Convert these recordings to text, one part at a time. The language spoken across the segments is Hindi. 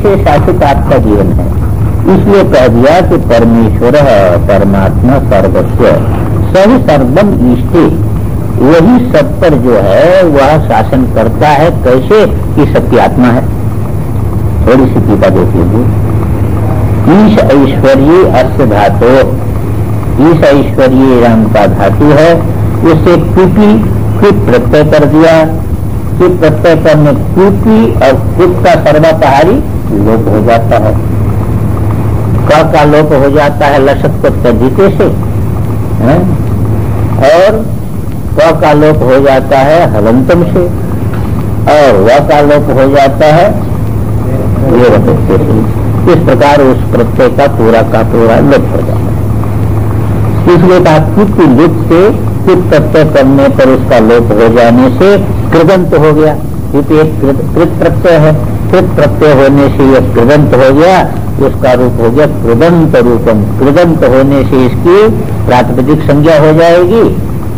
से शासित आपका जीवन है। इसलिए कह दिया कि परमेश्वर परमात्मा सर्वस्व सही सर्वम ईष्टे, वही सब पर जो है वह शासन करता है। कैसे कि सबकी आत्मा है। थोड़ी सी टीका देख लीजिए। ईश ऐश्वर्य अस्य धातु, ईश ऐश्वर्य राम का धातु है, उसे पीपी कृत प्रत्यय कर दिया। कृत प्रत्यय करने पीपी और कृत का सर्वपहारी लोप हो जाता है। क का लोप हो जाता है लसत को तद्धिते से है? और क का लोप हो जाता है हलंतम से, और व का लोप हो जाता है ये रखते से। इस प्रकार उस प्रत्यय का पूरा लोप हो जाता है। इसलिए कहा कृत लुप्त से कृत प्रत्यय करने पर उसका लोप हो जाने से कृदंत हो गया। क्योंकि एक कृत प्रत्यय है, कृत प्रत्यय होने से यह कृदंत हो गया, उसका रूप हो गया कृदंत रूपम। कृदंत होने से इसकी प्रातिपदिक संज्ञा हो जाएगी,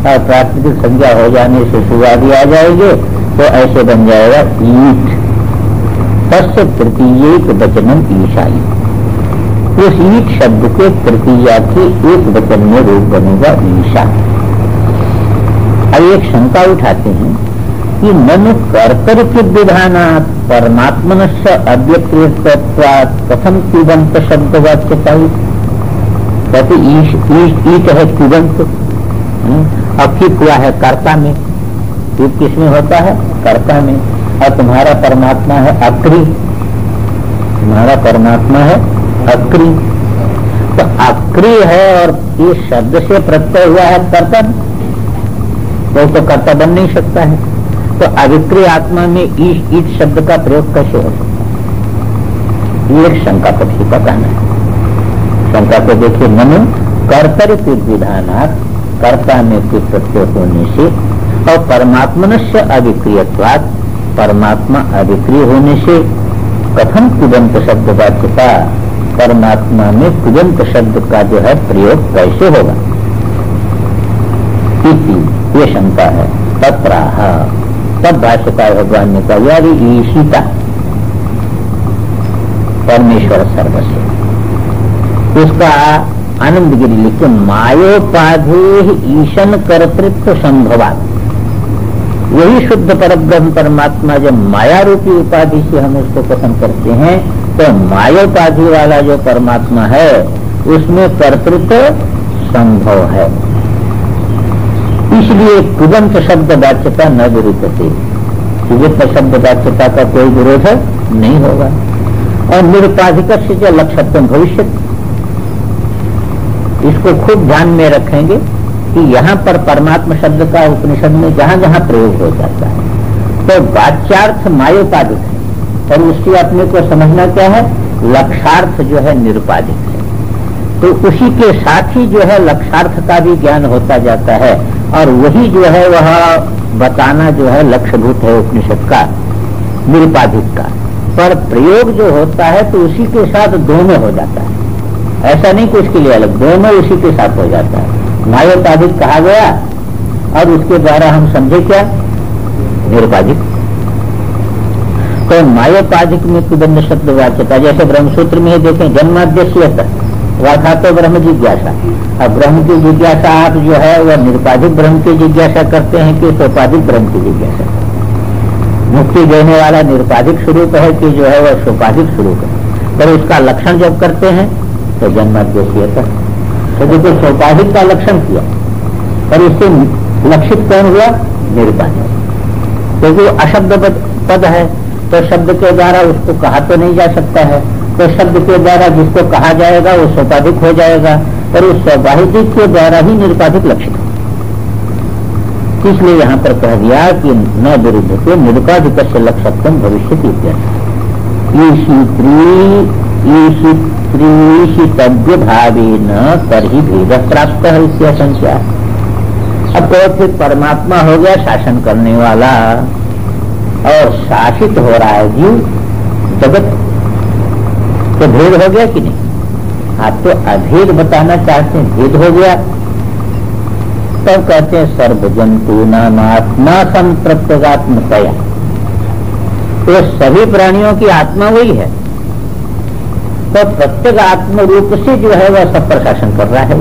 और प्रातिपदिक संज्ञा हो जाने से सुवादी आ जाएंगे, तो ऐसे बन जाएगा ईट। तस्य तृतीयक वचनम ईशाई। उस ईट शब्द के तृतीया के एक वचन में रूप बनेगा ईशा। अब एक शंका उठाते हैं कि मनु कर्तृत्व विधानात् परमात्मनस्य अव्यक्तत्वात् कथम तिबंत शब्द वाच्यता। कहते ईट है तिबंत, अब किप हुआ है कर्ता में। किप किसमें होता है? कर्ता में। और तुम्हारा परमात्मा है अक्री, तुम्हारा परमात्मा है अक्री। तो अक्री है और इस शब्द से प्रत्यय हुआ है कर्ता, तो कर्ता बन नहीं सकता है। तो अविक्रिय आत्मा में ईट शब्द का प्रयोग कैसे हो सकता है? ये एक शंका पक्षी का कहना है। शंका को देखिए, मनु कर्तृत्व विधानात्, कर्ता में प्रत्यय होने से, और परमात्मनस्य अविक्रियत्वात्, परमात्मा अविक्रिय होने से कथम कुदंत शब्द वाच्यता, परमात्मा में कुदंत शब्द का जो है प्रयोग कैसे होगा? ये शंका है। तत्राह, तब भाष्यकार भगवान ने कहा यारी ईशिता परमेश्वर सर्वस्व। उसका आनंद गिरी लिखे मायोपाधि ईशन कर्तृत्व संभवात। यही शुद्ध परब्रह्म परमात्मा जब माया रूपी उपाधि से हम उसको पसंद करते हैं, तो मायोपाधि वाला जो परमात्मा है उसमें कर्तृत्व संभव है। इसलिए कुदंत शब्द वाच्यता न विरुद्धते, कुदंत शब्द वाच्यता का कोई विरोध नहीं होगा। और निरुपाधिक से लक्ष्यत्व भविष्य, इसको खूब ध्यान में रखेंगे कि यहाँ पर परमात्मा शब्द का उपनिषद में जहाँ जहाँ प्रयोग हो जाता है तो वाच्यार्थ मायोपाधिक है, और उसकी अपने को समझना क्या है, लक्षार्थ जो है निरुपाधिक है। तो उसी के साथ ही जो है लक्षार्थ का भी ज्ञान होता जाता है, और वही जो है वह बताना जो है लक्ष्यभूत है उपनिषद का निरुपाधिक का। पर प्रयोग जो होता है तो उसी के साथ दोनों हो जाता है, ऐसा नहीं कि उसके लिए अलग, दोनों उसी के साथ हो जाता है। मायोपाधिक कहा गया और उसके द्वारा हम समझे क्या, निरुपाधिक। तो मायोपाधिक में कुदंत शब्द वाच्यता, जैसे ब्रह्मसूत्र में देखें जन्माद्यस्य वाथा तो ब्रह्म जिज्ञासा। अब ब्रह्म की जिज्ञासा आप जो है वह निरुपाधिक ब्रह्म की जिज्ञासा करते हैं कि सोपाधिक ब्रह्म की जिज्ञासा। मुक्ति देने वाला निरुपाधिक स्वरूप है कि जो है वह सोपाधिक स्वरूप है, पर उसका लक्षण जब करते हैं तो जन्माद्यस्य। तो देखो सोपाधिक का लक्षण किया, पर इससे लक्षित कौन हुआ, निरुपाधिक। क्योंकि वो अशब्द पद है, तो शब्द के द्वारा उसको कहा तो नहीं जा सकता है, तो शब्द के द्वारा जिसको कहा जाएगा वो सोपाधिक हो जाएगा, पर उस सोपाधिक के द्वारा ही निरुपाधिक लक्षित हो। इसलिए यहाँ पर कह दिया कि न विरुद्ध के निरुपाधिक से लक्ष्यत्व भविष्य ईशितव्य भावे न तभी भेद प्राप्त है इसकी संख्या। अब तो फिर परमात्मा हो गया शासन करने वाला और शासित हो रहा है जीव जगत, तो भेद हो गया कि नहीं? आप तो अभेद बताना चाहते हैं, भेद हो गया। तब कहते हैं सर्व जंतु नात्मा संप्रत्यात्मतया, तो सभी प्राणियों की आत्मा वही है, तो प्रत्येक आत्म रूप से जो है वह सब पर शासन कर रहा है।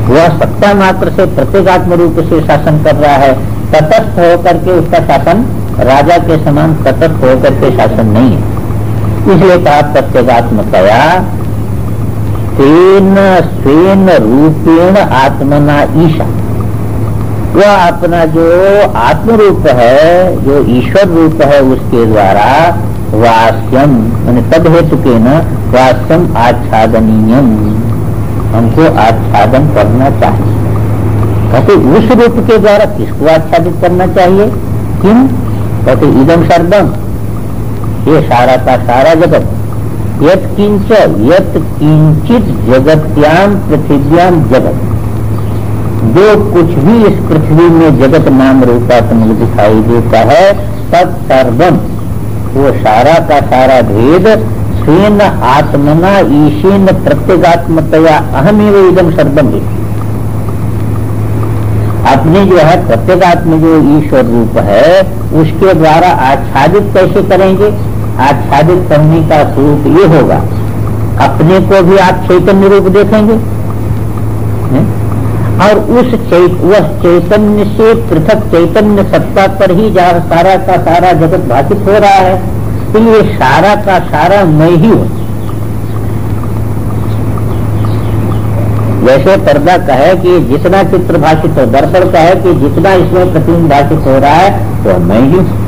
वह सत्ता मात्र से प्रत्येक आत्म रूप से शासन कर रहा है। तटस्थ होकर के उसका शासन राजा के समान तटस्थ होकर के शासन नहीं है। इसलिए कहा प्रत्येगात्मतया तेन स्वेन रूपेण आत्मना ईशा। वह अपना जो आत्म रूप है, जो ईश्वर रूप है, उसके द्वारा वास्यम मैंने तद हेतु के न वास्यम आच्छादनीयम, हमको आच्छादन करना चाहिए। कहते उस रूप के द्वारा किसको आच्छादित करना चाहिए? किम? कहते इदम सर्वम, ये सारा का सारा जगत, यत किंच यत किंचित जगत्याम पृथिव्याम जगत, जो कुछ भी इस पृथ्वी में जगत नाम रूपात्मक दिखाई देता है, तत् सर्वम, वो सारा का सारा भेद स्वेन आत्मना ईशेन प्रत्येगात्मतया अहमेव इदम सर्वम है। अपने जो है प्रत्येगात्म जो ईश्वर रूप है उसके द्वारा आच्छादित कैसे करेंगे? आच्छादित करने का स्वरूप ये होगा, अपने को भी आप चैतन्य रूप देखेंगे और उस चैतन्य से पृथक चैतन्य सत्ता पर ही सारा का सारा जगत भाषित हो रहा है। तो ये सारा का सारा मैं ही हूं। जैसे पर्दा कहे कि जितना चित्र भाषित हो, दर्पण कहे कि जितना इसमें प्रतिबिंब भाषित हो रहा है तो मैं ही हूं।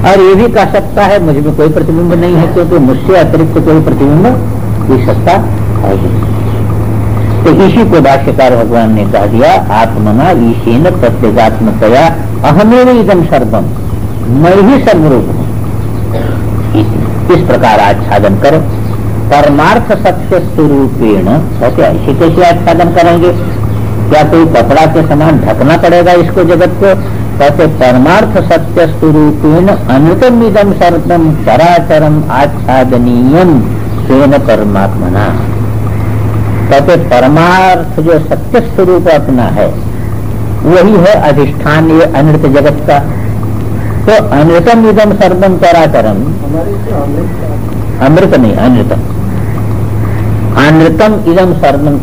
और ये भी कह सकता है मुझ में कोई प्रतिबिंब नहीं है, क्योंकि मुझसे अतिरिक्त कोई प्रतिबिंब की सत्ता है ही। तो इसी को भाष्यकार भगवान ने कह दिया, आत्मना ईशेन प्रत्येगात्मतया अहमेव इदम सर्वम, मैं ही सर्वरूप हूं। इस प्रकार आच्छादन करो। परमार्थ सत्य स्वरूपेण, कहते ऐसे कैसे आच्छादन करेंगे? क्या कोई कपड़ा के समान ढकना पड़ेगा इसको, जगत को? कहते परमार्थ सत्य स्वरूपेण अनृतम इदम सर्वम चराचरम आच्छादनीयम स्वेन परमात्मना। कहते परमार्थ जो सत्य स्वरूप अपना है वही है अधिष्ठान ये अनृत जगत का। तो अनृतम इदम सर्वम चराचरम, अमृत नहीं अनृतम, अनृतम इदम सर्वम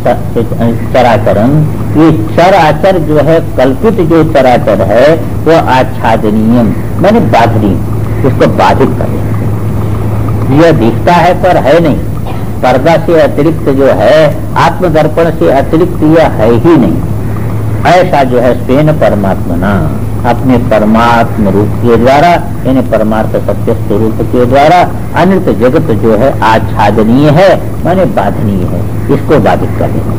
चराचरम, ये चराचर जो है कल्पित जो चराचर है वो आच्छादनीयम माने बाधनीय, इसको बाधित करें। यह दिखता है पर है नहीं, पर्दा से अतिरिक्त जो है, आत्मदर्पण से अतिरिक्त यह है ही नहीं। ऐसा जो है स्वेन परमात्मना, अपने परमात्म रूप के द्वारा यानी परमार्थ सत्य स्वरूप के द्वारा अनंत जगत जो है आच्छादनीय है माने बाधनीय है, इसको बाधित कर देना।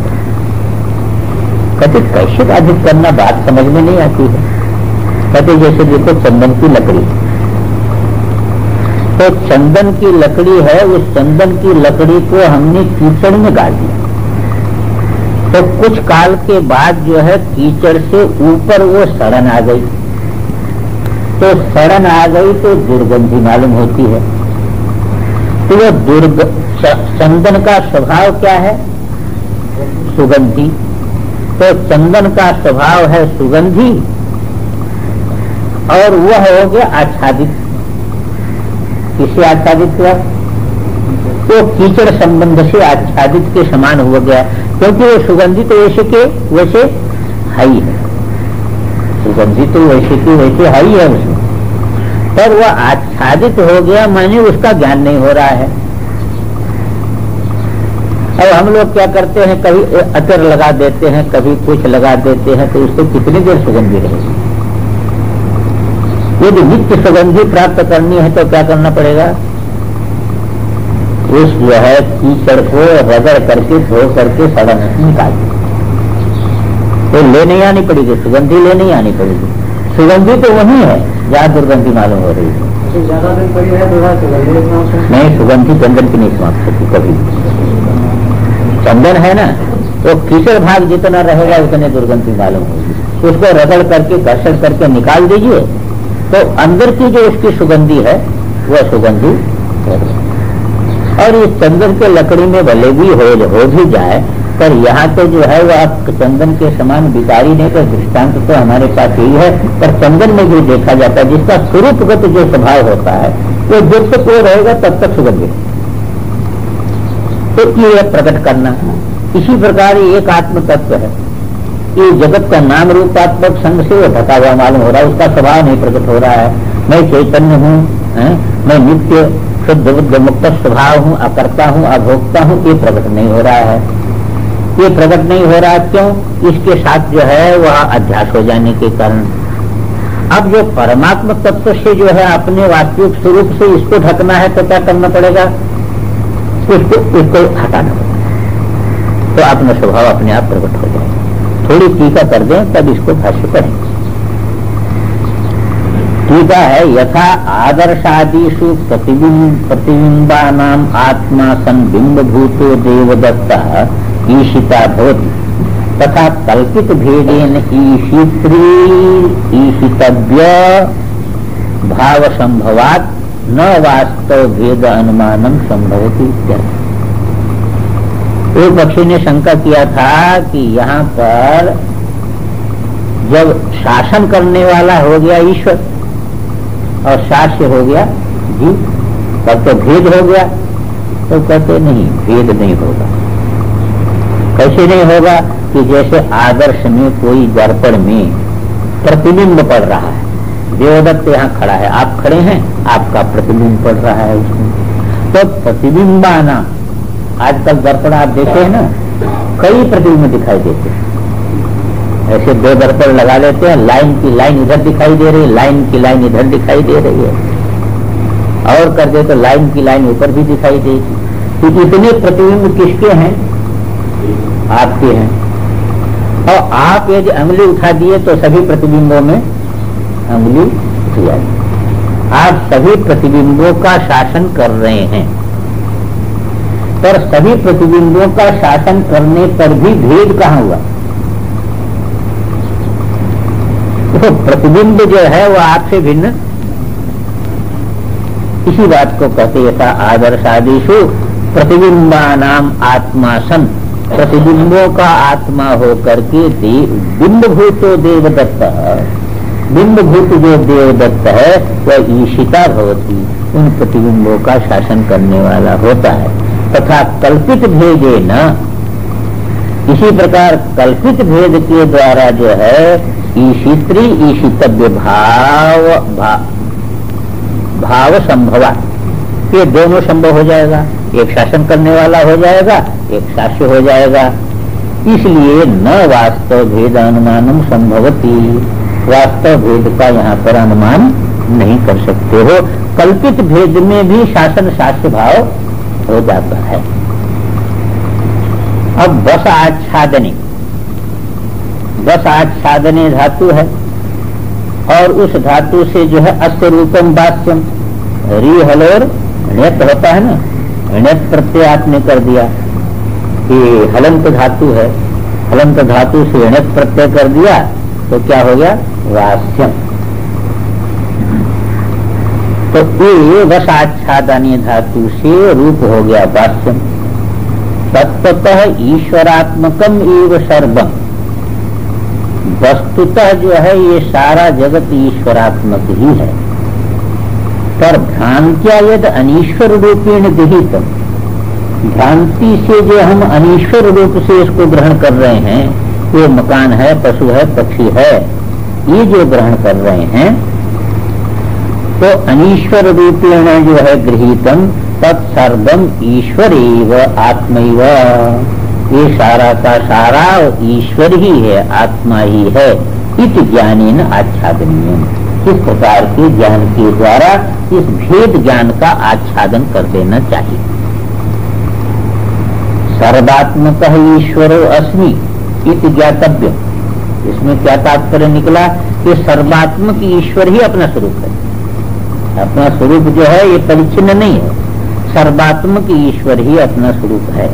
कहते कैसे बाधित करना, बात समझ में नहीं आती है। कहते जैसे देखो चंदन की लकड़ी, तो चंदन की लकड़ी है, उस चंदन की लकड़ी को हमने कीचड़ में गाड़ दिया, तो कुछ काल के बाद जो है कीचड़ से ऊपर वो सड़न आ गई, तो सड़न आ गई तो दुर्गंधी मालूम होती है। तो वो चंदन का स्वभाव क्या है? सुगंधी। तो चंदन का स्वभाव है सुगंधी और वह हो गया आच्छादित। किसे आच्छादित हुआ? तो कीचड़ संबंध से आच्छादित के समान हो गया, क्योंकि वो सुगंधी तो वैसे के वैसे है ही है, सुगंधी तो वैसे की वैसे है ही है उसमें, पर वह आच्छादित हो गया माने उसका ज्ञान नहीं हो रहा है। अब हम लोग क्या करते हैं, कभी अतर लगा देते हैं, कभी कुछ लगा देते हैं, तो उससे कितनी देर सुगंधी रहेगी? यदि नित्य सुगंधी प्राप्त करनी है तो क्या करना पड़ेगा? उस जो है कीचड़ को रगड़ करके धो करके सड़न निकाल, तो ले नहीं आनी पड़ेगी, सुगंधी ले नहीं आनी पड़ेगी। सुगंधी तो वही है जहाँ दुर्गंधी मालूम हो रही है। ज्यादा दिन पड़ी है तो नहीं, सुगंधी चंदन की नहीं समाप्त होती कभी। चंदन है ना, तो कीचड़ भाग जितना रहेगा उतने दुर्गंधी मालूम होगी। उसको रगड़ करके घर्षण करके निकाल दीजिए, तो अंदर की जो उसकी सुगंधी है वह सुगंधी है। और इस चंदन के लकड़ी में भले भी हो भी जाए पर यहाँ तो जो है वह आप चंदन के समान विकारी नहीं का दृष्टांत तो हमारे पास यही है। पर चंदन में जो देखा जाता है जिसका स्वरूपगत जो स्वभाव होता है वो जब तक वो रहेगा तब तक सुगंधित, तो ये प्रकट करना। इसी प्रकार एक आत्म तत्व है, ये जगत का नाम रूपात्मक संग से वो ढका हुआ मालूम हो रहा है, उसका स्वभाव नहीं प्रकट हो रहा है। मैं चैतन्य हूँ, मैं नित्य शुद्ध बुद्ध मुक्त स्वभाव हूँ, अकर्ता हूँ, अभोक्ता हूँ, ये प्रकट नहीं हो रहा है। ये प्रकट नहीं हो रहा क्यों? इसके साथ जो है वह अध्यास हो जाने के कारण। अब जो परमात्मा तत्व से जो है अपने वास्तविक स्वरूप से इसको ढकना है तो क्या करना पड़ेगा? इसको हटाना पड़ेगा, तो अपना स्वभाव अपने आप प्रकट हो जाएगा। थोड़ी टीका कर दें तब इसको भाष्य पढ़ेंगे। टीका है, यथा आदर्शादिषु प्रतिबिंबानाम आत्मा संबिंब भूतो देवदत्ता ईशिता भवति, तथा कल्पित भेदेन ईशितव्य भाव संभवात् न वास्तव भेद अनुमानम संभवति। एक पक्षी ने शंका किया था कि यहाँ पर जब शासन करने वाला हो गया ईश्वर और शास्य हो गया जी, तब तो भेद हो गया। तो कहते नहीं, भेद नहीं होगा। कैसे नहीं होगा? कि जैसे आदर्श में कोई दर्पण में प्रतिबिंब पड़ रहा है, देवदत्त यहाँ खड़ा है, आप खड़े हैं, आपका प्रतिबिंब पड़ रहा है उसमें, तो प्रतिबिंबाना, आजकल दर्पण आप देखे हैं ना, कई प्रतिबिंब दिखाई देते हैं। ऐसे दो दर्पण लगा लेते हैं, लाइन की लाइन इधर दिखाई दे रही है, लाइन की लाइन इधर दिखाई दे रही है, और कर दे तो लाइन की लाइन ऊपर भी दिखाई देगी। तो इतने प्रतिबिंब किसके हैं? आपके हैं। और आप यदि अंगुली उठा दिए तो सभी प्रतिबिंबों में अंगुली उठ जाएगी। आप सभी प्रतिबिंबों का शासन कर रहे हैं, पर सभी प्रतिबिंबों का शासन करने पर भी भेद कहाँ हुआ? तो प्रतिबिंब जो है वो आपसे भिन्न, इसी बात को कहते यथा आदर्शादिषु प्रतिबिंबानाम आत्मा सन, प्रतिबिंबों का आत्मा हो करके बिंब भूतो देवदत्त, बिंब भूत जो देवदत्त है वह ईशिता भवती, उन प्रतिबिंबों का शासन करने वाला होता है। तथा कल्पित भेदे न, इसी प्रकार कल्पित भेद के द्वारा जो है ईशित्री ईशितव्य भाव संभवा, ये दोनों संभव हो जाएगा। एक शासन करने वाला हो जाएगा, एक शास्य हो जाएगा। इसलिए न वास्तव भेद अनुमानम संभवती, वास्तव भेद का यहाँ पर अनुमान नहीं कर सकते हो। कल्पित भेद में भी शासन शास्य भाव हो जाता है। अब बस आच्छादने, बस आच्छादने धातु है और उस धातु से जो है अस्य रूपम वाच्यम, री हलोर ण्यत होता है ना, ण्यत प्रत्यय आपने कर दिया। ये हलंत धातु है, हलंत धातु से ण्यत प्रत्यय कर दिया तो क्या हो गया? वास्यम। तो ये वशाच्छादनीय धातु से रूप हो गया वास्यम। तत्वतः ईश्वरात्मकम एव सर्वम, वस्तुतः जो है ये सारा जगत ईश्वरात्मक ही है। पर भ्रांत्या यद अनीश्वर रूपेण गृहीतम, भ्रांति से जो हम अनीश्वर रूप से इसको ग्रहण कर रहे हैं, ये मकान है, पशु है, पक्षी है, ये जो ग्रहण कर रहे हैं, तो अनीश्वर रूपेण जो है गृहीतम तत्सर्वम ईश्वरेव आत्मैव, ये सारा का सारा ईश्वर ही है, आत्मा ही है। इति ज्ञानेन आच्छादनीय, इस प्रकार के ज्ञान के द्वारा इस भेद ज्ञान का आच्छादन कर देना चाहिए। सर्वात्मक ईश्वरो अस्मि इति ज्ञातव्य, इसमें क्या तात्पर्य निकला कि सर्वात्मक ईश्वर ही अपना स्वरूप है। अपना स्वरूप जो है ये परिच्छिन्न नहीं है, सर्वात्मक ईश्वर ही अपना स्वरूप है।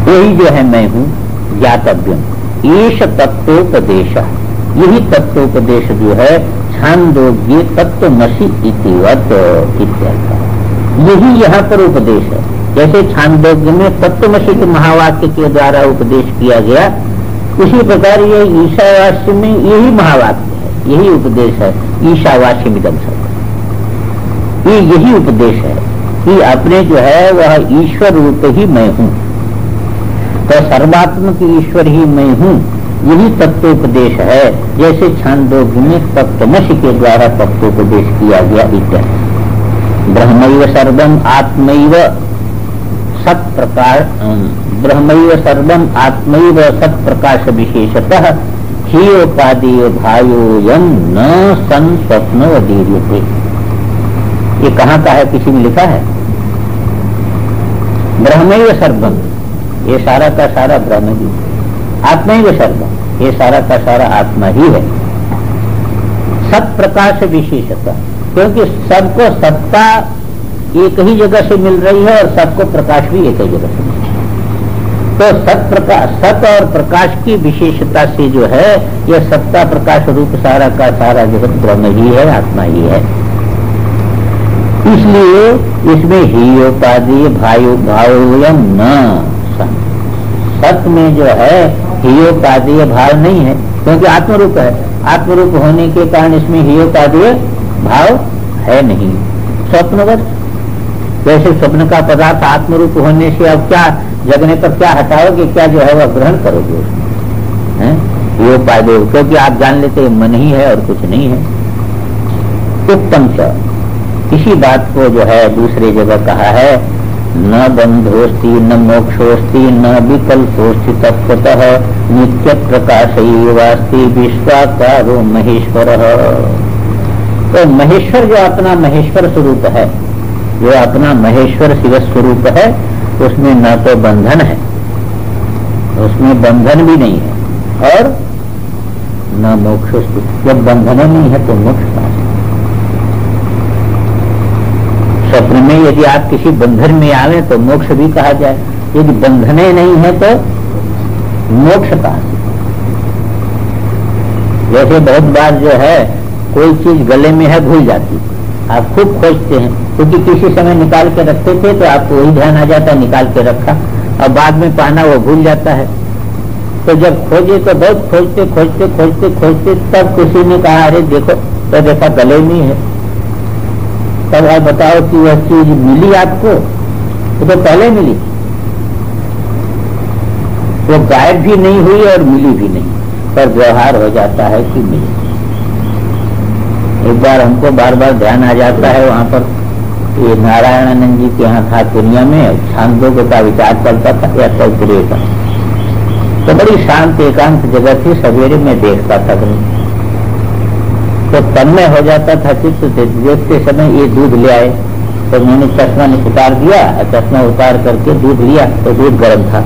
वही जो है मैं हूँ, ज्ञातव्यम एष तत्वोपदेश, यही तत्वोपदेश जो है छांदोग्य तत्वमसि इतिवत इत्यर्थ, यही यहाँ पर उपदेश है। जैसे छांदोग्य में तत्वमसि के महावाक्य के द्वारा उपदेश किया गया, उसी प्रकार ये ईशावास्य में यही महावाक्य है, यही उपदेश है। ईशावास्य मिदम सर्वम, ये यही उपदेश है कि अपने जो है वह ईश्वर रूप ही मैं हूँ, तो सर्वात्मक ईश्वर ही मैं हूँ, यही तत्वोपदेश है। जैसे छांदोग्य में तत्वमसि के द्वारा तत्वोपदेश किया गया इत्यादि। ब्रह्मैव सर्वम आत्मैव सत्प्रकाश, ब्रह्मैव सर्वम आत्मैव सत्प्रकाश विशेषतः हीयोपादेय भायोयं न सन स्वप्नवदीर्यते। ये कहाँ का है, किसी ने लिखा है? ब्रह्मैव सर्वम, ये सारा का सारा ब्रह्म ही, आत्मैव सर्वम, ये सारा का सारा आत्मा ही है। सत्प्रकाश विशेषतः, क्योंकि सबको सत्ता एक ही जगह से मिल रही है और सबको प्रकाश भी एक ही जगह से मिल रही है। तो सत प्रकाश, सत और प्रकाश की विशेषता से जो है यह सत्ता प्रकाश रूप सारा का सारा जगत ब्रह्म ही है, आत्मा ही है। इसलिए इसमें हीयोपादेय भावोयम न सन, सत में जो है हीयोपादेय भाव नहीं है, क्योंकि आत्मरूप है। आत्मरूप होने के कारण इसमें हीयोपादेय भाव है नहीं। स्वप्नवत, जैसे स्वप्न का पदार्थ आत्मरूप होने से अब क्या जगने पर क्या हटाओगे, क्या जो है वह ग्रहण करोगे उसमें, ये उपाय दो, क्योंकि आप जान लेते मन ही है और कुछ नहीं है। उत्तम च, इसी बात को जो है दूसरी जगह कहा है, न बंधोस्ति न मोक्षोस्ति न विकल्पोस्ति तत्वतः नित्य प्रकाशैवास्ति विश्वाकारो महेश्वर। तो महेश्वर जो अपना महेश्वर स्वरूप है, जो अपना महेश्वर शिव स्वरूप है, उसमें न तो बंधन है, उसमें बंधन भी नहीं है, और न मोक्ष। जब बंधन नहीं है तो मोक्ष कहां से? स्वप्न में यदि आप किसी बंधन में आवे तो मोक्ष भी कहा जाए, यदि बंधने नहीं है तो मोक्ष कहां से? जैसे बहुत बार जो है कोई चीज गले में है, भूल जाती, आप खूब खोजते हैं, क्योंकि किसी समय निकाल के रखते थे तो आपको वही ध्यान आ जाता है, निकाल के रखा, और बाद में पाना वो भूल जाता है। तो जब खोजे तो बहुत खोजते खोजते खोजते खोजते तब किसी ने कहा अरे देखो, तो देखा गले में है। तब आप बताओ कि वह चीज मिली आपको? तो पहले मिली, वो गायब भी नहीं हुई और मिली भी नहीं, पर व्यवहार हो जाता है कि मिली। एक बार हमको बार बार ध्यान आ जाता है, वहां पर ये नारायणानंद जी के यहाँ था दुनिया में, छांदोग्य का विचार चलता था या तैतरीय का, तो बड़ी शांत एकांत जगह थी, सवेरे में देखता था तो तन्मय हो जाता था चित्त से। देखते समय ये दूध ले आए तो मैंने चश्मा उतार दिया, और चश्मा उतार करके दूध लिया तो दूध गर्म था,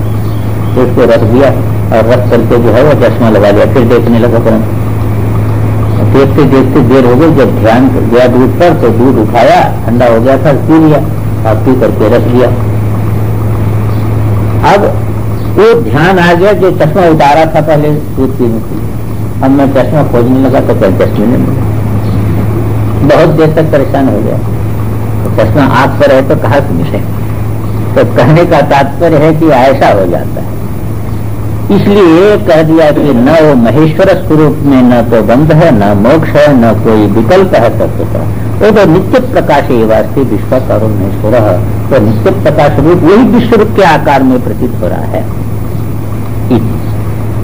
तो उसको रख दिया और रख करके जो है वो चश्मा लगा दिया, फिर देखने लगा तुरंत। देखते देखते देर हो गई, जब ध्यान गया दूध पर तो दूध उठाया, ठंडा हो गया था, पी लिया, और पी करके रख दिया। अब वो ध्यान आ गया जो चश्मा उतारा था पहले दूध पीने के लिए, अब मैं चश्मा खोजने लगा तो कल चश्मे नहीं मिला, बहुत देर तक परेशान हो गया। तो चश्मा आंख पर है तो कहाँ से मिले? तो कहने का तात्पर्य है कि ऐसा हो जाता है। इसलिए कह दिया कि न वो महेश्वर स्वरूप में न तो बंध है, न मोक्ष है, न कोई विकल्प है तत्व का। वो तो नित्य प्रकाश ही वास्तविक विश्वाकारो महेश्वर है, तो नित्य प्रकाश रूप वही विश्व रूप के आकार में प्रतीत हो रहा है।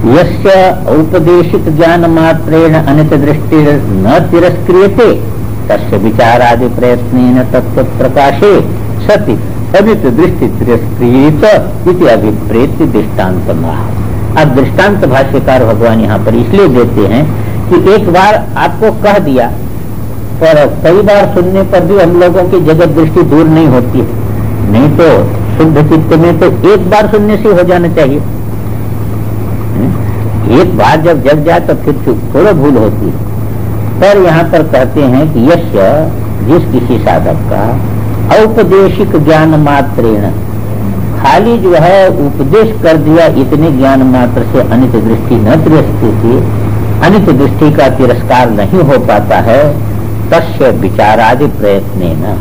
यस्य औपदेशिक ज्ञान मात्रेण अनित दृष्टि न तिरस्क्रियते तस्य विचारादि प्रयत्नेन तत्व प्रकाशे सति अनित दृष्टि तिरस्कृत इति अभिप्रेत्य दृष्टांत। अब दृष्टांत भाष्यकार भगवान यहाँ पर इसलिए देते हैं कि एक बार आपको कह दिया, पर कई बार सुनने पर भी हम लोगों की जगत दृष्टि दूर नहीं होती है। नहीं तो शुद्ध चित्त में तो एक बार सुनने से हो जाना चाहिए, एक बार जब जग जाए तो फिर थोड़ा भूल होती है। पर यहाँ पर कहते हैं कि यश जिस किसी साधक का औपदेशिक ज्ञान मात्रेण, खाली जो है उपदेश कर दिया, इतने ज्ञान मात्र से अनित दृष्टि न तिरस्कृति, अनित दृष्टि का तिरस्कार नहीं हो पाता है, तस्य विचारादि प्रयत्न न,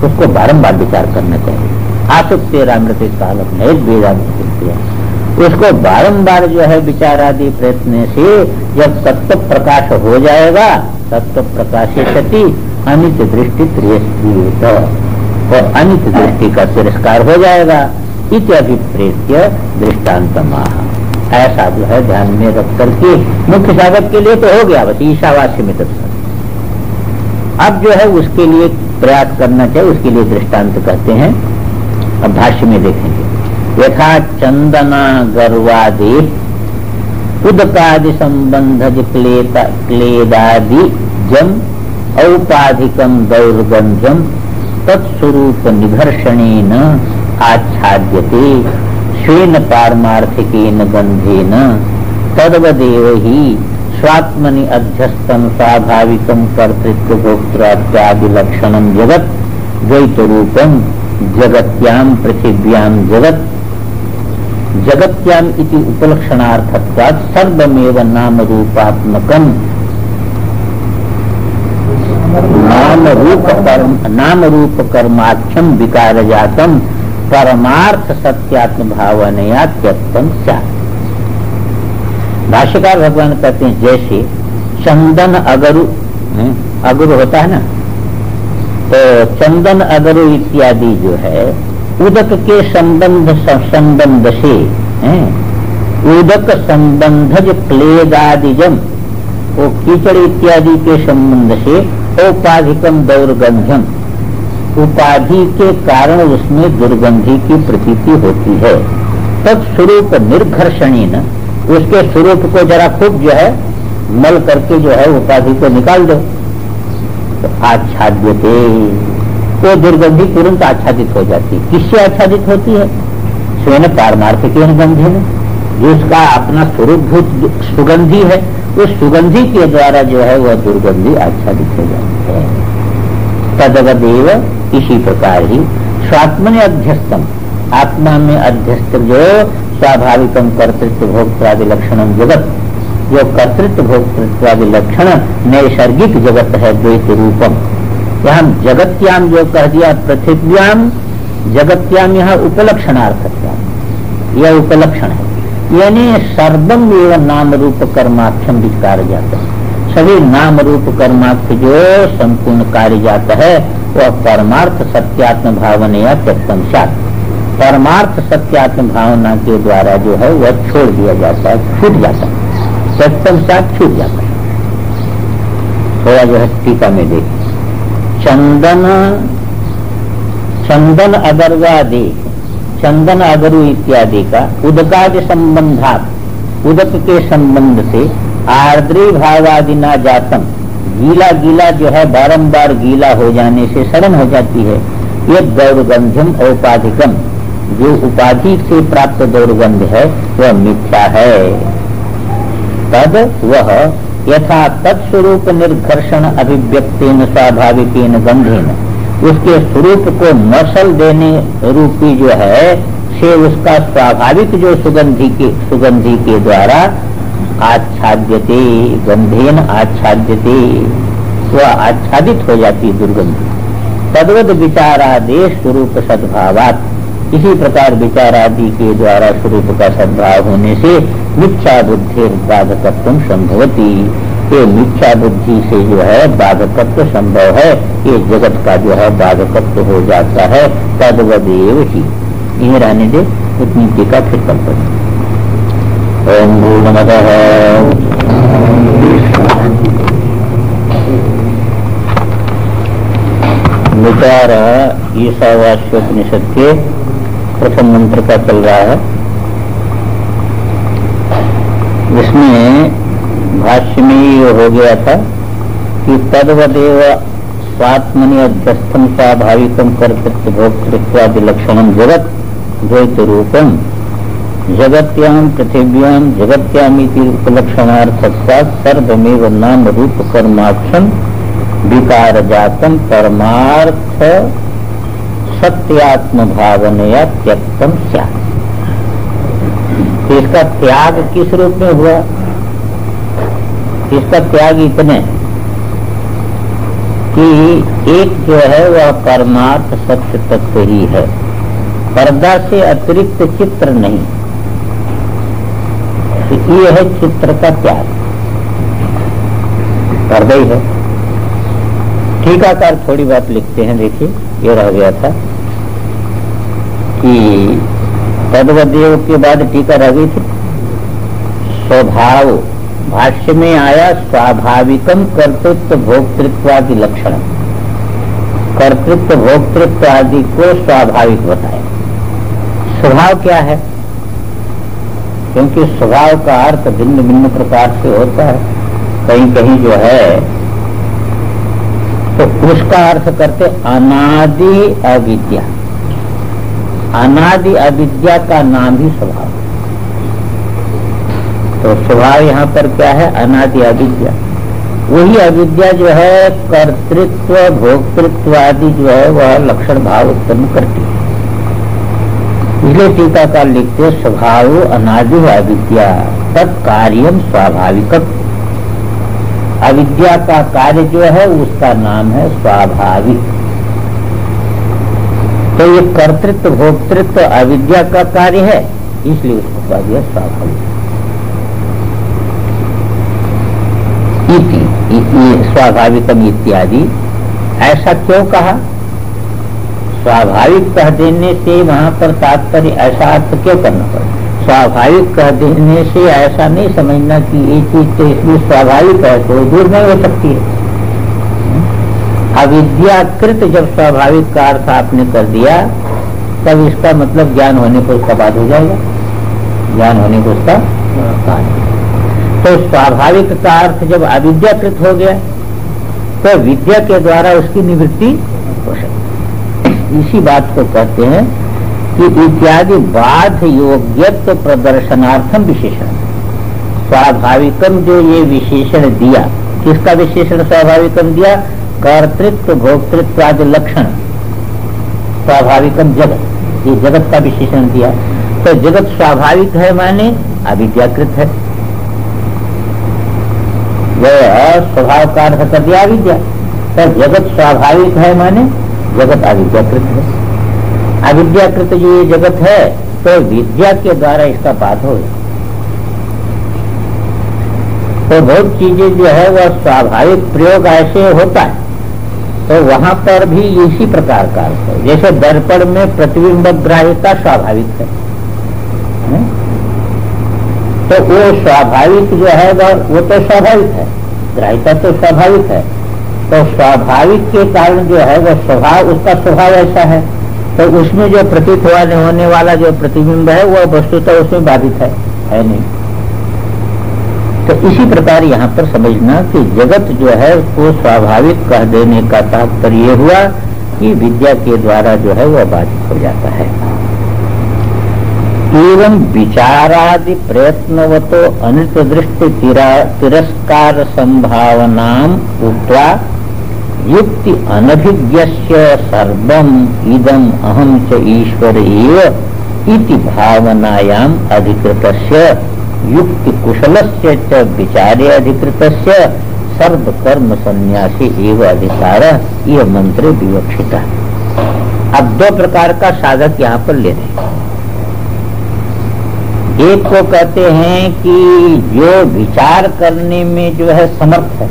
उसको बारंबार विचार करना चाहिए। आसुप्तेरामृत कालम नहीं वेदांत उसको बारंबार जो है विचार आदि प्रयत्न से जब तत्व प्रकाश हो जाएगा, तत्व प्रकाशे सती अनित्य दृष्टि त्रियस्त्रीयत और अनित्य दृष्टि का तिरस्कार हो जाएगा। इति अभिप्रेत्य दृष्टान्त माह। ऐसा जो है ध्यान में रख करके मुख्य साधक के लिए तो हो गया बस ईशावास्य में तत्व। अब जो है उसके लिए प्रयास करना चाहिए, उसके लिए दृष्टांत कहते हैं। अब भाष्य में देखेंगे। यथा चंदना गर्वादि उदकादि संबंधज क्लेदादि जम औपाधिकम दौर्गंध्यम तत्स्वरूप निघर्षणेन आच्छाद्यते स्वेन पारमार्थिकेन गंधेन तद्वदेव ही स्वात्मनि अध्यस्तम स्वाभाविकम कर्तृत्व भोक्तृत्वादि लक्षणम जगत द्वैत रूपम जगत्याम पृथिव्याम जगत जगत्याम इति उपलक्षणार्थत्वात् सर्वमेव नाम रूपात्मकम नाम रूप कर्माख्यम विकार जातम परमार्थ सत्यात्म भावनया त्यक्तम स्यात्। भाष्यकार भगवान कहते हैं जैसे चंदन अगरु, अगरु होता है ना, तो चंदन अगरु इत्यादि जो है उदक के संबंध से उदक संबंधज क्लेदादिजम, वो कीचड़ इत्यादि के संबंध से औपाधिकम दौर्गंध्यम, उपाधि के कारण उसमें दुर्गंधि की प्रतीति होती है। तब स्वरूप निर्घर्षणी न, उसके स्वरूप को जरा खूब जो है मल करके जो है उपाधि को निकाल दो तो आच्छाद्यते, तो दुर्गंधि तुरंत आच्छादित हो जाती है। किससे आच्छादित होती है? स्वयं पारमार्थिक गंधि में, जो उसका अपना स्वरूपभूत सुगंधि है, उस सुगंधि के द्वारा जो है वह दुर्गंधि आच्छादित हो जाती है। तदवदेव, इसी प्रकार ही स्वात्मनि अध्यस्तम, आत्मा में अध्यस्त जो स्वाभाविकम कर्तृत्व भोक्तादि लक्षणम जगत, जो कर्तृत्व भोक्तृत्वादि लक्षण नैसर्गिक जगत है द्वैत रूपम। यहाँ जगत्याम जो कह दिया पृथिव्याम, जगत्याम यहाँ उपलक्षणार्थत्याम, यह उपलक्षण है, यानी सर्वम एवं नाम रूप कर्माख्यम विकार जाता है। सभी नाम रूप कर्माक्ष जो संपूर्ण कार्य जाता है वह परमार्थ सत्यात्म भावना त्यक्तम स्यात्, परमार्थ सत्यात्म भावना के द्वारा जो है वह छोड़ दिया जाता है, छूट जाता है, त्यक्तम स्यात् छूट जाता है। थोड़ा जो है टीका में देख, चंदन अगरवादि, चंदन अगरु इत्यादि का उदकादि संबंधात, उदक के संबंध से आर्द्री भावादि ना जातम, गीला गीला जो है बारंबार गीला हो जाने से सड़न हो जाती है। ये दौर्गंध्यम औपाधिकम, जो उपाधि से प्राप्त दौर्गंध है वह मिथ्या है। तद वह यथा तत्स्वरूप निर्घर्षण अभिव्यक्तेन स्वाभाविकेन गंधेन, उसके स्वरूप को मसल देने रूपी जो है से उसका स्वाभाविक जो सुगंधि के द्वारा आच्छाद्यते, गंधेन आच्छाद्यते, वह आच्छादित हो जाती दुर्गंधि। तद्वद विचारादेश स्वरूप सद्भावात, इसी प्रकार विचारादि के द्वारा स्वरूप का सद्भाव होने से मिथ्या बुद्धि बाधकत्व संभवती, ये मिथ्या बुद्धि से जो है बाधकत्व संभव है, ये जगत का जो है बाधकत्व हो जाता है। तद्वदेव ही, ये रहने दे, उतनी टीका फिर कल पढ़े। ओम पूर्णमदः विचार ईशावास्योपनिषद के प्रथम मंत्र का चल रहा है। इसमें भाष्य में ये हो गया था कि तद्वदेव स्वात्मनि अध्यस्थम स्वाभाविकम कर्तृत्व भोक्तृत्वादि लक्षणम जगत द्वैत रूपम जगत्याम पृथिव्याम जगत्यामिति उपलक्षणार्थत्वात् सर्वमेव नाम रूप कर्माक्षम विकार जातम परमार्थ सत्यात्म भावनया त्यक्तम स्यात्। इसका त्याग किस रूप में हुआ? इसका त्याग इतने कि एक जो है वह परमार्थ सत्य तत्व ही है, पर्दा से अतिरिक्त चित्र नहीं, तो ये है चित्र का त्याग, पर्दा ही है। टीकाकार थोड़ी बात लिखते हैं, देखिए ये रह गया था कि तद्वदेव के बाद टीका रह गई थी। स्वभाव भाष्य में आया स्वाभाविकम कर्तृत्व भोक्तृत्वादि लक्षण, कर्तृत्व भोक्तृत्व आदि को स्वाभाविक बताया। स्वभाव क्या है? क्योंकि स्वभाव का अर्थ भिन्न भिन्न प्रकार से होता है, कहीं कहीं जो है तो उसका अर्थ करते अनादि अविद्या। अनादि अविद्या का नाम ही स्वभाव। तो स्वभाव यहाँ पर क्या है? अनादि अविद्या। वही अविद्या जो है कर्तृत्व भोक्तृत्व आदि जो है वह लक्षण भाव उत्पन्न करती है। इसलिए टीकाकार लिखते स्वभाव अनादि अविद्या तत्कार्यम स्वाभाविक। अविद्या का कार्य जो है उसका नाम है स्वाभाविक। तो ये कर्तृत्व भोक्तृत्व अविद्या का कार्य है, इसलिए उसको कहा गया स्वाभाविक। स्वाभाविकम इत्यादि ऐसा क्यों कहा? स्वाभाविक कह देने से वहां पर तात्पर्य ऐसा अर्थ क्यों करना पड़ा? स्वाभाविक कह देने से ऐसा नहीं समझना कि ये चीज तो इसलिए स्वाभाविक है तो दूर नहीं हो सकती है। अविद्याकृत जब स्वाभाविक का अर्थ आपने कर दिया तब इसका मतलब ज्ञान होने को उसका बाद हो जाएगा, ज्ञान होने को उसका बाद। तो स्वाभाविक का अर्थ जब अविद्याकृत हो गया तो विद्या के द्वारा उसकी निवृत्ति हो सकती। इसी बात को कहते हैं कि इत्यादि बाध योग्यत्व प्रदर्शनार्थम विशेषण। स्वाभाविकम जो ये विशेषण दिया, किसका विशेषण स्वाभाविकम दिया? कर्तृत्व भोक्तृत्व आदि लक्षण स्वाभाविकम जगत, ये जगत का विशेषण दिया। तो जगत स्वाभाविक है माने अविद्याकृत है, वह स्वभाव का अर्थ कर दिया अविद्या। तो जगत स्वाभाविक है माने जगत अविद्याकृत है। अविद्याकृत जो ये जगत है तो विद्या के द्वारा इसका बाध हो। तो बहुत चीजें जो है वह स्वाभाविक प्रयोग ऐसे होता है, तो वहां पर भी इसी प्रकार का अर्थ है। जैसे दर्पण में प्रतिबिंब ग्राह्यता स्वाभाविक है, तो वो स्वाभाविक जो है वो तो स्वाभाविक है, ग्राह्यता तो स्वाभाविक है। तो स्वाभाविक के कारण जो है वह स्वभाव, उसका स्वभाव ऐसा है, तो उसमें जो प्रतीत होने वाला जो प्रतिबिंब है वह वस्तुतः उसमें बाधित है नहीं। तो इसी प्रकार यहाँ पर समझना कि जगत जो है वो स्वाभाविक कह देने का तात्पर्य हुआ कि विद्या के द्वारा जो है वह बाधित हो जाता है। एवं विचारादि प्रयत्नवतो अनित दृष्टि तिरस्कार संभावनाम उक्त्वा युक्ति अनभिज्ञस्य सर्वम इदम अहम च ईश्वर एव इति भावनायाम अधिकृतस्य युक्ति कुशलस्य च विचारे अधिकृतस्य सर्व कर्म संन्यासी एव अधिकार, यह मंत्र विवक्षित है। अब दो प्रकार का साधक यहाँ पर ले रहे। एक को कहते हैं कि जो विचार करने में जो है समर्थ है,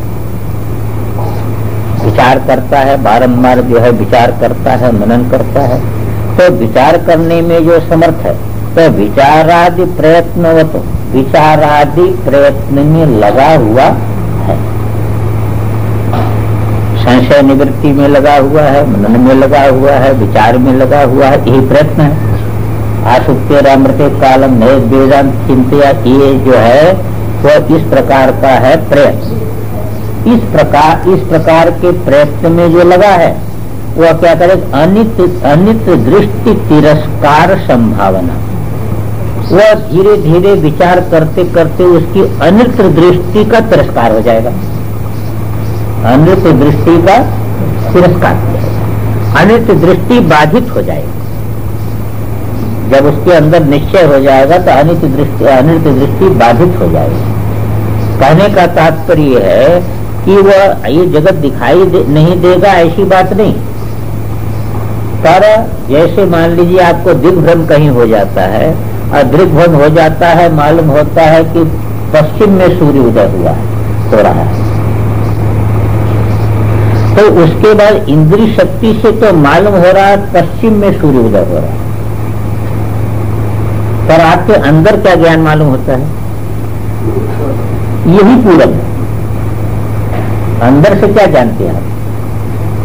विचार करता है, बारंबार जो है विचार करता है, मनन करता है, तो विचार करने में जो समर्थ है, तो विचारादि प्रयत्नवत, विचारादि प्रयत्न में लगा हुआ है, संशय निवृत्ति में लगा हुआ है, मनन में लगा हुआ है, विचार में लगा हुआ है, यही प्रयत्न है। आसुक्तेरामृते कालम नए वेदांत चिंतया, ये जो है वह इस प्रकार का है प्रयत्न। इस प्रकार के प्रयत्न में जो लगा है वह क्या करे? अनित दृष्टि तिरस्कार संभावना। वह धीरे धीरे विचार करते करते उसकी अनित दृष्टि का तिरस्कार हो जाएगा, अनित दृष्टि का तिरस्कार, अनित दृष्टि बाधित हो जाएगी। जब उसके अंदर निश्चय हो जाएगा तो अनित दृष्टि बाधित हो जाएगी। कहने का तात्पर्य है कि वह ये जगत दिखाई नहीं देगा ऐसी बात नहीं, पर जैसे मान लीजिए आपको दिग्भ्रम कहीं हो जाता है और दिग्भ्रम हो जाता है, मालूम होता है कि पश्चिम में सूर्य उदय हो रहा है, तो उसके बाद इंद्रिय शक्ति से तो मालूम हो रहा है पश्चिम में सूर्य उदय हो रहा है, पर आपके अंदर क्या ज्ञान मालूम होता है? यही पूरब है। अंदर से क्या जानते हैं आप?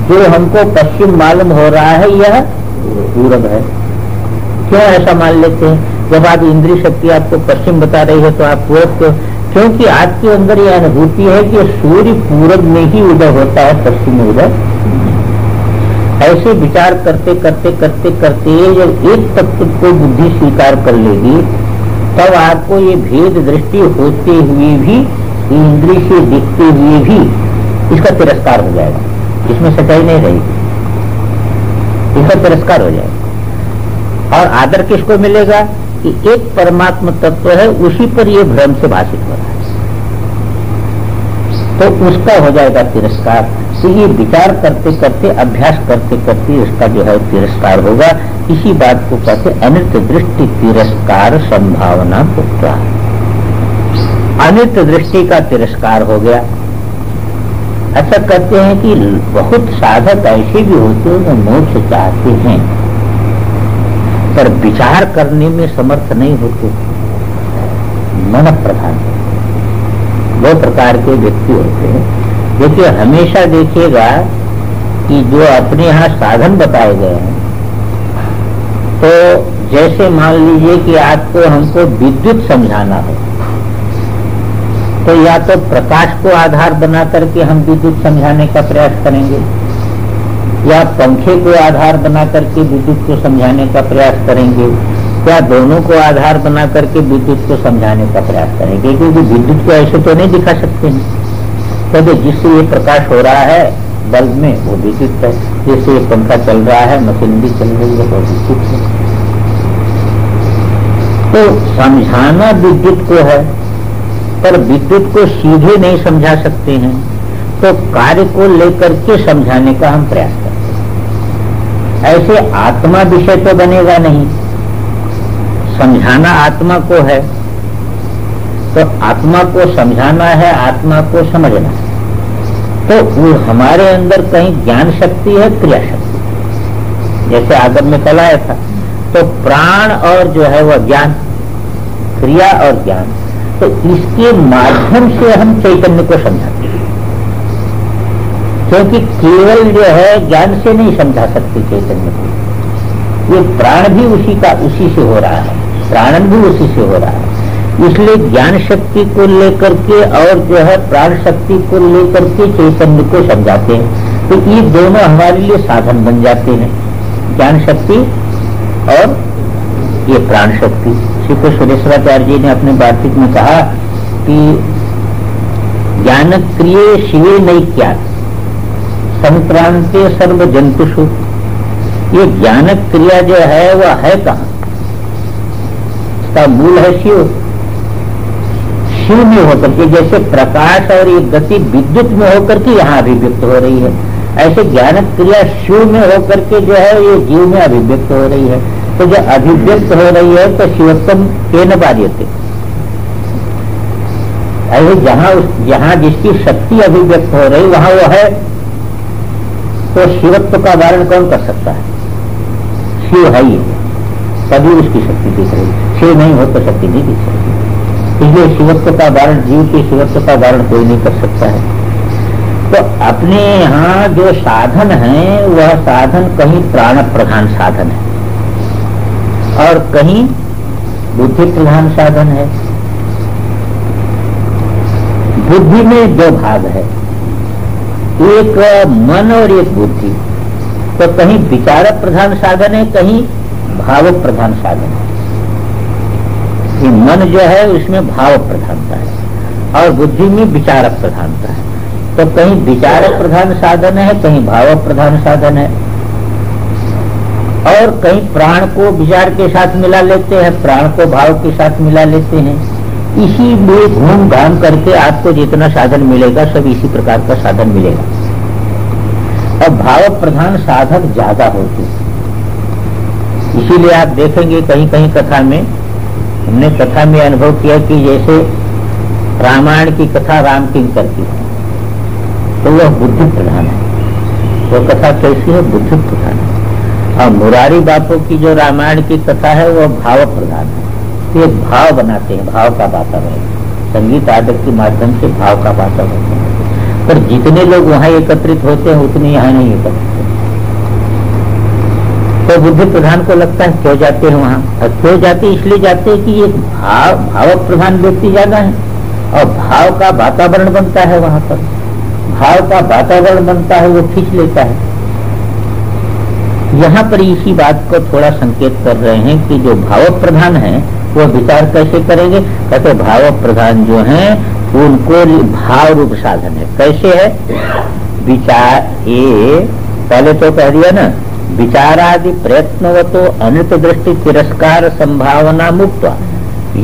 जो हमको पश्चिम मालूम हो रहा है यह पूरब है। क्यों ऐसा मान लेते हैं? जब आप इंद्रिय शक्ति आपको पश्चिम बता रही है तो आप पूरब क्यों? क्योंकि आपके अंदर यह अनुभूति है कि सूर्य पूरब में ही उदय होता है, पश्चिम में उदय। ऐसे विचार करते करते करते करते जब एक तत्व को बुद्धि स्वीकार कर लेगी तब आपको ये भेद दृष्टि होते हुए भी, इंद्रिय से दिखते हुए भी इसका तिरस्कार हो जाएगा, इसमें सच्चाई नहीं रहेगी, इसका तिरस्कार हो जाएगा। और आदर किसको मिलेगा कि एक परमात्मा तत्व है, उसी पर ये भ्रम से भाषित हो रहा है, तो उसका हो जाएगा तिरस्कार। तो ये विचार करते करते, अभ्यास करते करते इसका जो है तिरस्कार होगा। इसी बात को कहते अनित दृष्टि तिरस्कार संभावना पुत्रा। अनित दृष्टि का तिरस्कार हो गया। ऐसा कहते हैं कि बहुत साधक ऐसे भी होते हैं जो मोक्ष चाहते हैं पर विचार करने में समर्थ नहीं होते, मन प्रधान। दो प्रकार के व्यक्ति होते हैं। देखिए, हमेशा देखिएगा कि जो अपने यहाँ साधन बताए गए हैं, तो जैसे मान लीजिए कि आपको हमको विद्युत समझाना हो तो या तो प्रकाश को आधार बना करके हम विद्युत समझाने का प्रयास करेंगे, या पंखे को आधार बना करके विद्युत को समझाने का प्रयास करेंगे, या दोनों को आधार बना करके विद्युत को समझाने का प्रयास करेंगे। क्योंकि विद्युत को ऐसे तो नहीं दिखा सकते हैं, क्योंकि जिससे ये प्रकाश हो रहा है बल्ब में वो विद्युत है, जिससे ये पंखा चल रहा है, मशीनरी चल रही है, वो विद्युत है। तो समझाना विद्युत को है, पर विद्युत को सीधे नहीं समझा सकते हैं, तो कार्य को लेकर के समझाने का हम प्रयास करते हैं। ऐसे आत्मा विषय तो बनेगा नहीं, समझाना आत्मा को है, तो आत्मा को समझाना है, आत्मा को समझना है। तो वो हमारे अंदर कहीं ज्ञान शक्ति है, क्रिया शक्ति। जैसे आगम में कल आया था, तो प्राण और जो है वह ज्ञान, क्रिया और ज्ञान, तो इसके माध्यम से हम चैतन्य को समझाते हैं। क्योंकि केवल जो है ज्ञान से नहीं समझा सकते चैतन्य को, ये प्राण भी उसी से हो रहा है, प्राणन भी उसी से हो रहा है। इसलिए ज्ञान शक्ति को लेकर के और जो है प्राण शक्ति को लेकर के चैतन्य को समझाते हैं। तो ये दोनों हमारे लिए साधन बन जाते हैं, ज्ञान शक्ति और ये प्राण शक्ति। श्री सुरेश्वराचार्य जी ने अपने वार्तिक में कहा कि ज्ञान क्रिय शिवे नहीं क्या संक्रांति सर्व जंतुषु। ये ज्ञान क्रिया जो है वह है कहाँ? इसका मूल है शिव। शिव में होकर के, जैसे प्रकाश और ये गति विद्युत में होकर के यहाँ अभिव्यक्त हो रही है, ऐसे ज्ञान क्रिया शिव में होकर के जो है ये जीव में अभिव्यक्त हो रही है। तो जब अभिव्यक्त हो रही है तो शिवत्वम के न बाध्यते। ऐसे जहाँ जिसकी शक्ति अभिव्यक्त हो रही वहां वो है, तो शिवत्व का वारण कौन कर सकता है? शिव है ही, तभी उसकी शक्ति दिख रही। शिव नहीं हो तो शक्ति नहीं दिख सकती। इसलिए शिवत्व का वारण, जीव के शिवत्व का वारण कोई नहीं कर सकता है। तो अपने यहाँ जो साधन है वह साधन कहीं प्राण प्रधान साधन है और कहीं बुद्धि प्रधान साधन है। बुद्धि में दो भाग है, एक मन और एक बुद्धि। तो कहीं विचार प्रधान साधन है, कहीं भाव प्रधान साधन है। ये मन जो है उसमें भाव प्रधानता है और बुद्धि में विचार प्रधानता है। तो कहीं विचार प्रधान साधन है, कहीं भाव प्रधान साधन है, और कहीं प्राण को विचार के साथ मिला लेते हैं, प्राण को भाव के साथ मिला लेते हैं। इसी में घूम घाम करके आपको जितना साधन मिलेगा सब इसी प्रकार का साधन मिलेगा। और भाव प्रधान साधक ज्यादा होते हैं, इसीलिए आप देखेंगे कहीं कहीं कथा में, हमने कथा में अनुभव किया कि जैसे रामायण की कथा राम किंकर की है तो वह बुद्धि प्रधान है, वो कथा कैसी है, बुद्धि प्रधान है। और मुरारी बापू की जो रामायण की कथा है वह भाव प्रधान है, ये भाव बनाते हैं, भाव का वातावरण, संगीत आदि के माध्यम से भाव का वातावरण बनाते हैं। पर जितने लोग वहां एकत्रित होते हैं उतने यहाँ नहीं एकत्रित होते। तो बुद्धि प्रधान को लगता है क्यों जाते हैं वहां, और क्यों जाते इसलिए जाते हैं कि एक भाव प्रधान व्यक्ति ज्यादा है और भाव का वातावरण बनता है, वहां पर भाव का वातावरण बनता है, वो खींच लेता है। यहाँ पर इसी बात को थोड़ा संकेत कर रहे हैं कि जो भाव प्रधान है वो विचार कैसे करेंगे, कहते भाव प्रधान जो हैं उनको भाव रूप साधन है। कैसे है विचार, ये पहले तो कह दिया ना, विचारादि प्रयत्नवतो अनृत दृष्टि तिरस्कार संभावना मुक्त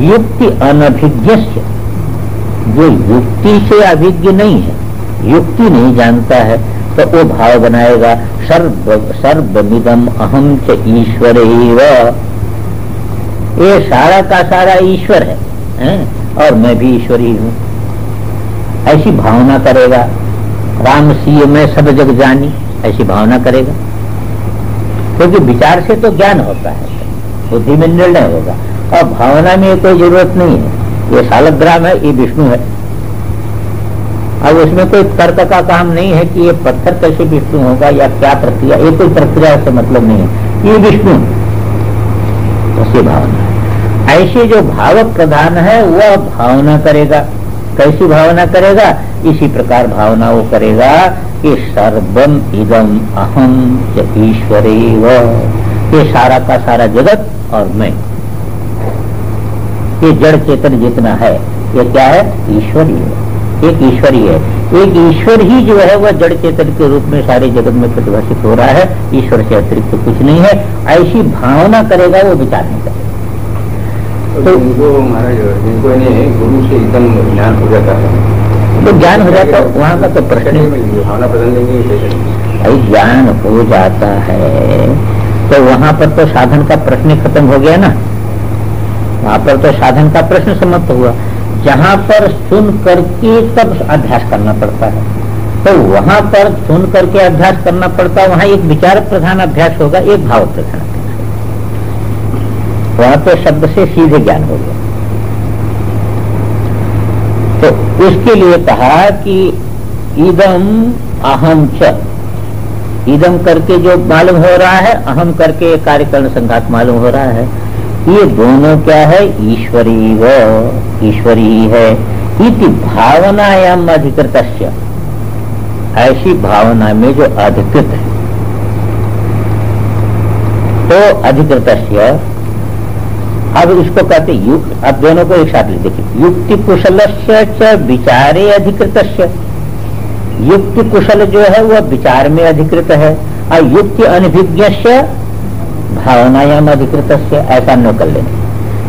युक्ति अनभिज्ञ, जो युक्ति से अभिज्ञ नहीं है, युक्ति नहीं जानता है, तो वो भाव बनाएगा सर्वमिदम अहम च ईश्वर एव, ये सारा का सारा ईश्वर है और मैं भी ईश्वर ही हूँ, ऐसी भावना करेगा। राम सिय मैं सब जग जानी, ऐसी भावना करेगा। क्योंकि विचार से तो ज्ञान होता है, बुद्धि में निर्णय होगा, और भावना में कोई जरूरत नहीं है। ये सालग्राम है, ये विष्णु है, अब उसमें कोई तर्क का काम नहीं है कि ये पत्थर कैसे विष्णु होगा या क्या प्रक्रिया, ये कोई प्रक्रिया से मतलब नहीं है, ये विष्णु ऐसी भावना है। ऐसे जो भाव प्रधान है वह भावना करेगा। कैसी भावना करेगा, इसी प्रकार भावना वो करेगा कि सर्वम इदम अहम च ईश्वरेव, ये सारा का सारा जगत और मैं, ये जड़ चेतन जितना है ये क्या है, ईश्वर ही है, एक ईश्वर ही है। एक ईश्वर ही जो है वह जड़ चेतन के रूप में सारे जगत में प्रतिभाषित हो रहा है, ईश्वर से अतिरिक्त तो कुछ नहीं है। ऐसी भावना करेगा, वो विचार नहीं करेगा। तो जिनको महाराज जिनको गुरु से एकदम ज्ञान हो जाता है, तो ज्ञान हो जाता है, वहाँ का तो प्रश्न भावना बदल लेंगे। भाई ज्ञान हो जाता है तो वहाँ पर तो साधन का प्रश्न खत्म हो गया ना, वहाँ पर तो साधन का प्रश्न समाप्त हुआ। जहाँ पर सुन करके तब अभ्यास करना पड़ता है, तो वहाँ पर सुन करके अभ्यास करना पड़ता है, वहाँ एक विचार प्रधान अभ्यास होगा, एक भाव प्रधान अभ्यास होगा। वहाँ तो शब्द से सीधे ज्ञान हो गया। तो उसके लिए कहा कि इदम अहम च, इदम करके जो मालूम हो रहा है, अहम करके कार्यकरण संघात मालूम हो रहा है, ये दोनों क्या है, ईश्वरी व ईश्वरी है। इति भावनायाम अधिकृतस्य, ऐसी भावना में जो अधिकृत है, तो अधिकृतस्य, अब इसको कहते युक्त, अब दोनों को एक साथ ले देखिए, युक्ति कुशलस्य च विचारे अधिकृतस्य, युक्ति कुशल जो है वह विचार में अधिकृत है, और युक्ति अनभिज्ञस्य भावनायाम अधिकृत से, ऐसा न कर लेना।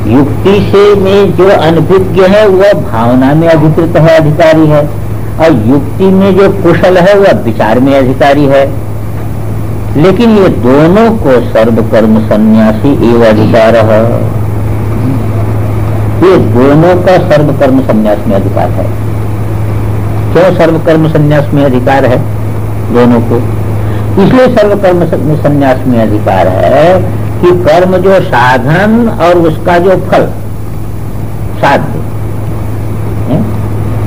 युक्ति से में जो अनभिज्ञ है वह भावना में अधिकृत है, अधिकारी है, और युक्ति में जो कुशल है वह विचार में अधिकारी है। लेकिन ये दोनों को सर्वकर्म सन्यासी एवं अधिकार है, ये दोनों का सर्वकर्म संन्यास में अधिकार है। क्यों सर्वकर्म संन्यास में अधिकार है दोनों को, इसलिए सर्वकर्म संन्यास में अधिकार है कि कर्म जो साधन और उसका जो फल साध्य,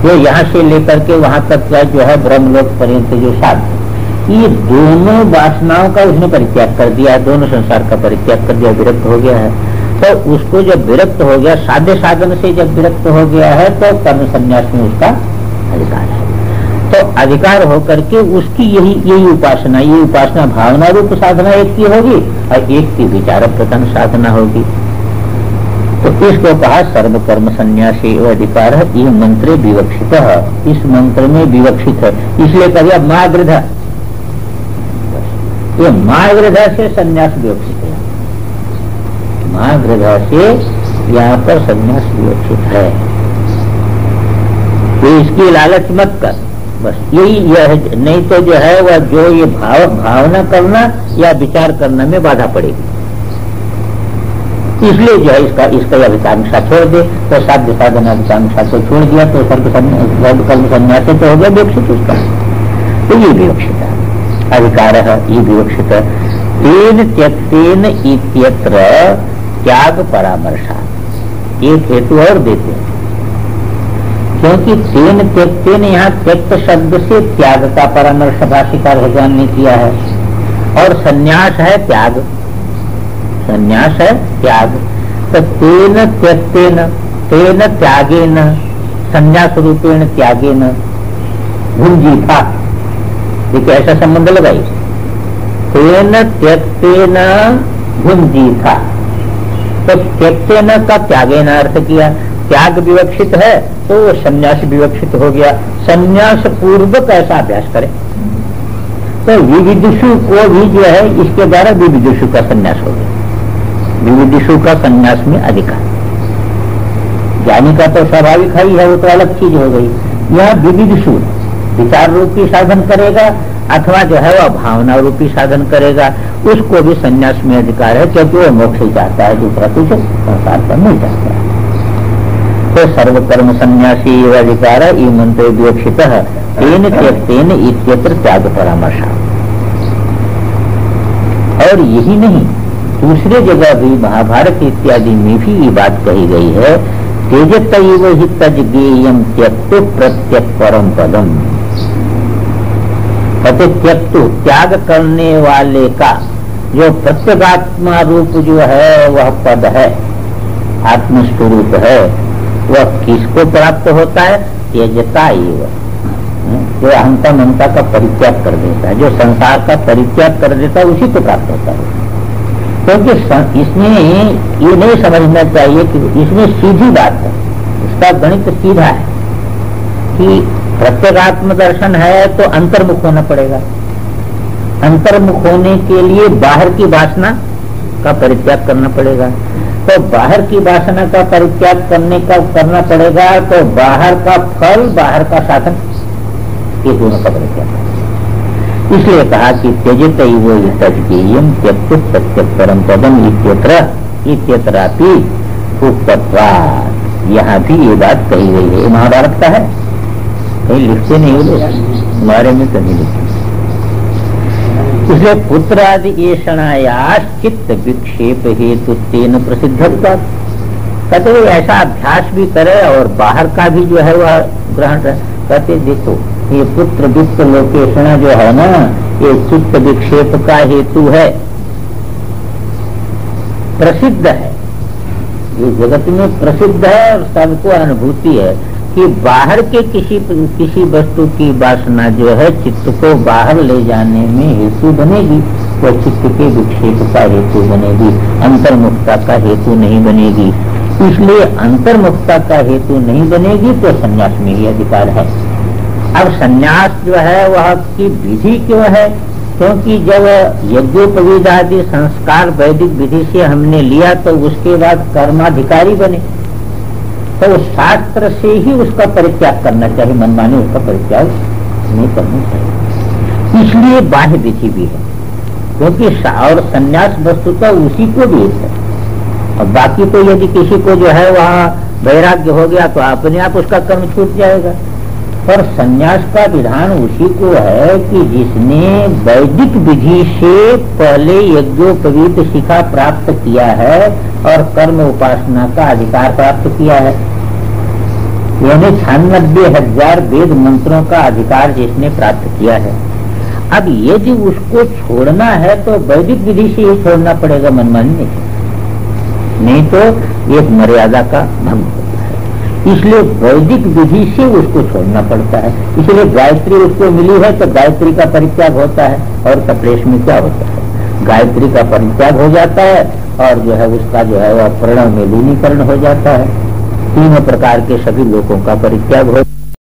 जो यहाँ से लेकर के वहां तक का जो है ब्रह्मलोक पर्यंत जो साध्य, ये दोनों वासनाओं का उसने परित्याग कर दिया, दोनों संसार का परित्याग कर दिया, विरक्त हो गया है। तो उसको जब विरक्त हो गया, साध्य साधन से जब विरक्त हो गया है, तो कर्म संन्यास में उसका अधिकार है। तो अधिकार होकर के उसकी यही उपासना, ये उपासना भावना रूप साधना एक की होगी और एक की विचार प्रधान साधना होगी। तो इसको कहा सर्वकर्म संन्यासी अधिकार है, ये मंत्र विवक्षित है, इस मंत्र में विवक्षित है, इसलिए कहिए मागृध, ये मागृध से संन्यास विवक्षित है, मागृध से यहाँ पर संन्यास विवक्षित है। तो इसकी लालच मत कर, बस यही यह, नहीं तो जो है वह जो ये भावना करना या विचार करना में बाधा पड़ेगी। इसलिए जो है इसका अधिकांक्षा छोड़ दे, तो साध्य साधन अधिकांक्षा को छोड़ दिया तो सर्व कर्म संन्यास तो हो गया विवक्षित उसका। तो ये विवक्षित अधिकार है, ये विवक्षित। तेन त्यक्तेन इत्यत्र त्याग परामर्शा, एक हेतु और देते हैं, क्योंकि तेन त्यक्तेन यहाँ त्यक्त शब्द से त्याग का परामर्श भाष्यकार भगवान ने किया है, और संन्यास है त्याग, संन्यास है त्याग। तो तेन त्यक्तेन, तेन त्यागेन, संन्यास रूपेण त्यागेन भुंजीथा, देखिए ऐसा संबंध लगाई। तेन त्यक्तेन भुंजीथा, तो त्यक्तेन का त्यागेन अर्थ किया, त्याग विवक्षित है तो संन्यास विवक्षित हो गया। संन्यास पूर्वक ऐसा अभ्यास करे तो विविदुषु को भी जो है इसके द्वारा विविदुषु का संन्यास हो गया, विविदुषु का संन्यास में अधिकार। ज्ञानी का तो स्वाभाविक है, वो तो अलग चीज हो गई। यह विविदुषु विचार रूपी साधन करेगा अथवा जो है वह भावना रूपी साधन करेगा, उसको भी संन्यास में अधिकार है, क्योंकि वो मोक्ष ही चाहता है, दूसरा कुछ संसार पर नहीं चाहता है। तो सर्वकर्म संन्यासी अधिकार मंत्र विवक्षित तेन त्यक्तेन इत्यत्र त्याग परामर्श। और यही नहीं, दूसरे जगह भी महाभारत इत्यादि में भी ये बात कही गई है, तेजतैव हि तज्ज्ञेयं त्यक्तु प्रत्यक् परम पदम। त्यक्तु त्याग करने वाले का जो प्रत्यगात्मा रूप जो है वह पद है, आत्मस्वरूप है, वह किसको प्राप्त होता है? त्यजता एव, जो अहंता ममता का परित्याग कर देता है, जो संसार का परित्याग कर देता है उसी को प्राप्त होता है। क्योंकि इसमें ये नहीं समझना चाहिए कि इसमें सीधी बात है, इसका गणित सीधा है कि प्रत्यगात्म दर्शन है तो अंतर्मुख होना पड़ेगा। अंतर्मुख होने के लिए बाहर की वासना का परित्याग करना पड़ेगा, तो बाहर की वासना का परित्याग करना पड़ेगा, तो बाहर का फल, बाहर का साधन, ये दोनों का परित्याग। इसलिए कहा कि त्यजतैव हि तज्ज्ञेयं त्यक्तु प्रत्यक् परम पदम इत्यत्रापि उक्तत्वात्। यहाँ भी ये बात कही गई है, महाभारत का है, कहीं लिखते नहीं बोले, हमारे में कहीं लिखते। इसलिए पुत्र आदि ऐषणायास चित्त विक्षेप हेतु तेन प्रसिद्धत्वा, कहते ऐसा अभ्यास भी करे और बाहर का भी जो है वह ग्रहण कहते। देखो ये पुत्र वित्त लोकेषणा जो है ना, ये चित्त विक्षेप का हेतु है, प्रसिद्ध है, ये जगत में प्रसिद्ध है और सबको अनुभूति है कि बाहर के किसी वस्तु की वासना जो है चित्त को बाहर ले जाने में हेतु बनेगी, वह चित्त के विक्षेप का हेतु बनेगी, अंतर्मुखता का हेतु नहीं बनेगी। इसलिए अंतर्मुखता का हेतु नहीं बनेगी तो संन्यास में ही अधिकार है। अब संन्यास जो है वह की विधि क्यों है? क्योंकि जब यज्ञोपवीत आदि संस्कार वैदिक विधि से हमने लिया तो उसके बाद कर्माधिकारी बने, तो शास्त्र से ही उसका परित्याग करना चाहिए, मनमाने उसका परित्याग नहीं करना चाहिए। इसलिए बाह्य विधि भी है, क्योंकि और संन्यास वस्तुतः उसी को भी है। और बाकी तो यदि किसी को जो है वहाँ वैराग्य हो गया तो अपने आप उसका कर्म छूट जाएगा। पर संन्यास का विधान उसी को है कि जिसने वैदिक विधि से पहले यज्ञोपवीत शिखा प्राप्त किया है और कर्म उपासना का अधिकार प्राप्त किया है, यानी 96,000 वेद मंत्रों का अधिकार जिसने प्राप्त किया है। अब यदि उसको छोड़ना है तो वैदिक विधि से ही छोड़ना पड़ेगा, मनमानी नहीं तो एक मर्यादा का भंग होता है। इसलिए वैदिक विधि से उसको छोड़ना पड़ता है। इसलिए गायत्री उसको मिली है तो गायत्री का परित्याग होता है, और कपलेश में क्या होता है? गायत्री का परित्याग हो जाता है और जो है उसका जो है वह प्रणव में लीनीकरण हो जाता है। तीनों प्रकार के सभी लोगों का परित्याग हो